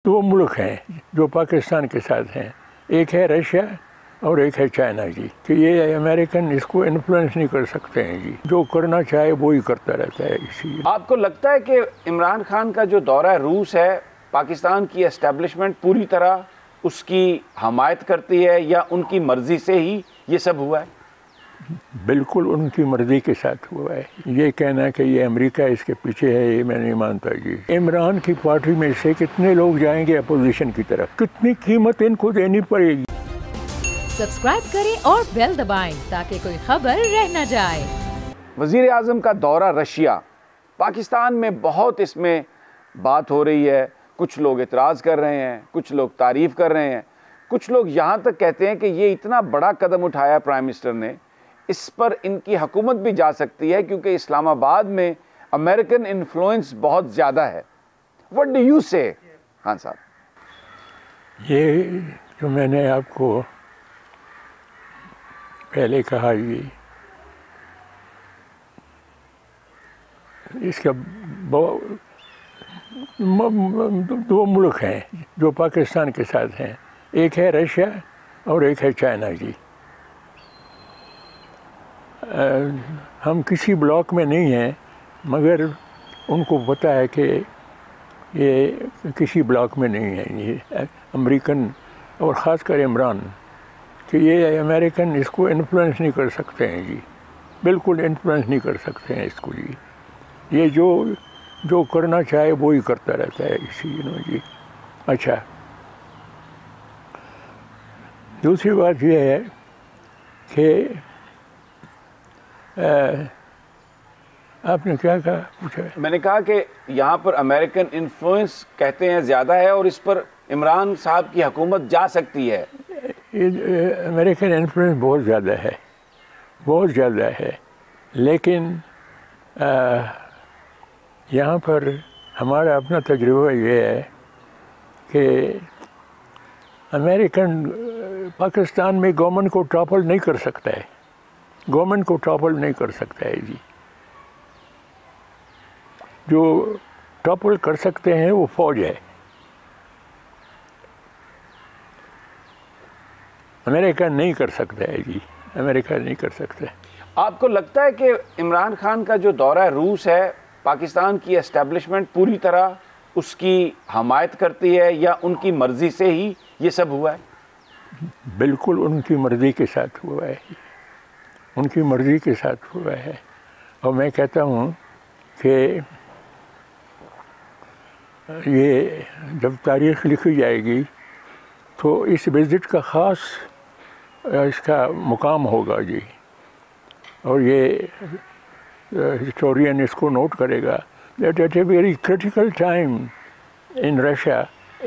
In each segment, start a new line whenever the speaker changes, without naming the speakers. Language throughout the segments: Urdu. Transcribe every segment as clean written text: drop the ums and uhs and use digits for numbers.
دو ملک ہیں جو پاکستان کے ساتھ ہیں، ایک ہے رشیا اور ایک ہے چائنا جی، کہ یہ امریکن اس کو انفلوئنس نہیں کر سکتے ہیں جی، جو کرنا چاہے وہی کرتا رہتا ہے۔ اسی
آپ کو لگتا ہے کہ عمران خان کا جو دورہ روس ہے، پاکستان کی اسٹیبلشمنٹ پوری طرح اس کی حمایت کرتی ہے یا ان کی مرضی سے ہی یہ سب ہوا ہے؟
بالکل ان کی مرضی کے ساتھ ہوا ہے۔ یہ کہنا کہ یہ امریکہ اس کے پیچھے ہے، یہ میں نہیں مانتا جی۔ عمران کی پارٹی میں سے کتنے لوگ جائیں گے اپوزیشن کی طرف، کتنی قیمت ان کو دینی پڑے گی۔
سبسکرائب کریں اور بیل دبائیں تاکہ کوئی خبر رہ نہ جائے۔
وزیر اعظم کا دورہ رشیا، پاکستان میں بہت اس میں بات ہو رہی ہے، کچھ لوگ اعتراض کر رہے ہیں، کچھ لوگ تعریف کر رہے ہیں، کچھ لوگ یہاں تک کہتے ہیں کہ یہ اتنا بڑا قدم اٹھایا پرائم منسٹر نے، اس پر ان کی حکومت بھی جا سکتی ہے کیونکہ اسلام آباد میں امریکن انفلوئنس بہت زیادہ ہے۔ What do you say Khan صاحب؟
یہ جو میں نے آپ کو پہلے کہا، یہ اس کا دو ملک ہیں جو پاکستان کے ساتھ ہیں، ایک ہے رشیا اور ایک ہے چائنا جی۔ ہم کسی بلاک میں نہیں ہیں، مگر ان کو پتہ ہے کہ یہ کسی بلاک میں نہیں ہے، یہ امریکن اور خاص کر عمران، کہ یہ امریکن اس کو انفلوئنس نہیں کر سکتے ہیں جی، بالکل انفلوئنس نہیں کر سکتے ہیں اس کو جی۔ یہ جو کرنا چاہے وہی کرتا رہتا ہے اسی جی۔ اچھا، دوسری بات یہ ہے کہ آپ نے کیا کہا پوچھا؟ میں
نے کہا کہ یہاں پر امریکن انفلوئنس کہتے ہیں زیادہ ہے اور اس پر عمران صاحب کی حکومت جا سکتی ہے۔
امریکن انفلوئنس بہت زیادہ ہے، بہت زیادہ ہے، لیکن یہاں پر ہمارا اپنا تجربہ یہ ہے کہ امریکن پاکستان میں گورنمنٹ کو ٹاپل نہیں کر سکتا ہے، گورنمنٹ کو ٹاپل نہیں کر سکتا ہے جی۔ جو ٹاپل کر سکتے ہیں وہ فوج ہے، امریکہ نہیں کر سکتا ہے جی، امریکہ نہیں کر سکتا ہے۔
آپ کو لگتا ہے کہ عمران خان کا جو دورہ روس ہے، پاکستان کی اسٹیبلشمنٹ پوری طرح اس کی حمایت کرتی ہے یا ان کی مرضی سے ہی یہ سب ہوا ہے؟
بالکل ان کی مرضی کے ساتھ ہوا ہے، ان کی مرضی کے ساتھ ہوا ہے۔ اور میں کہتا ہوں کہ یہ جب تاریخ لکھی جائے گی تو اس وزٹ کا خاص اس کا مقام ہوگا جی، اور یہ ہسٹورین اس کو نوٹ کرے گا that at a very critical time in Russia,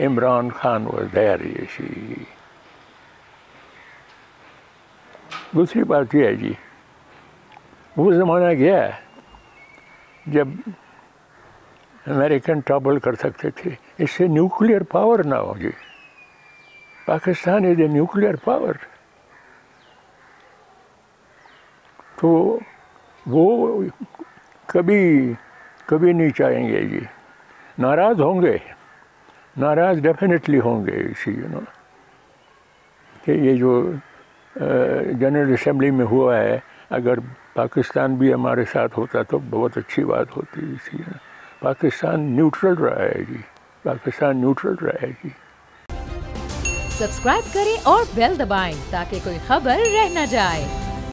Imran Khan was there, you see. دوسری بات یہ ہے جی، وہ زمانہ گیا جب امریکن ٹاپل کر سکتے تھے، اس سے نیوکلیئر پاور نہ ہو جی۔ پاکستان از اے نیوکلیئر پاور، تو وہ کبھی نہیں چاہیں گے جی، ناراض ہوں گے، ناراض ڈیفینیٹلی ہوں گے اسی کہ یہ جو جنرل اسمبلی میں ہوا ہے، اگر پاکستان بھی ہمارے ساتھ ہوتا تو بہت اچھی بات ہوتی اسی۔ پاکستان نیوٹرل رہا ہے جی، پاکستان نیوٹرل رہا ہے جی۔
سبسکرائب کریں اور بیل دبائیں تاکہ کوئی خبر رہ نہ جائے۔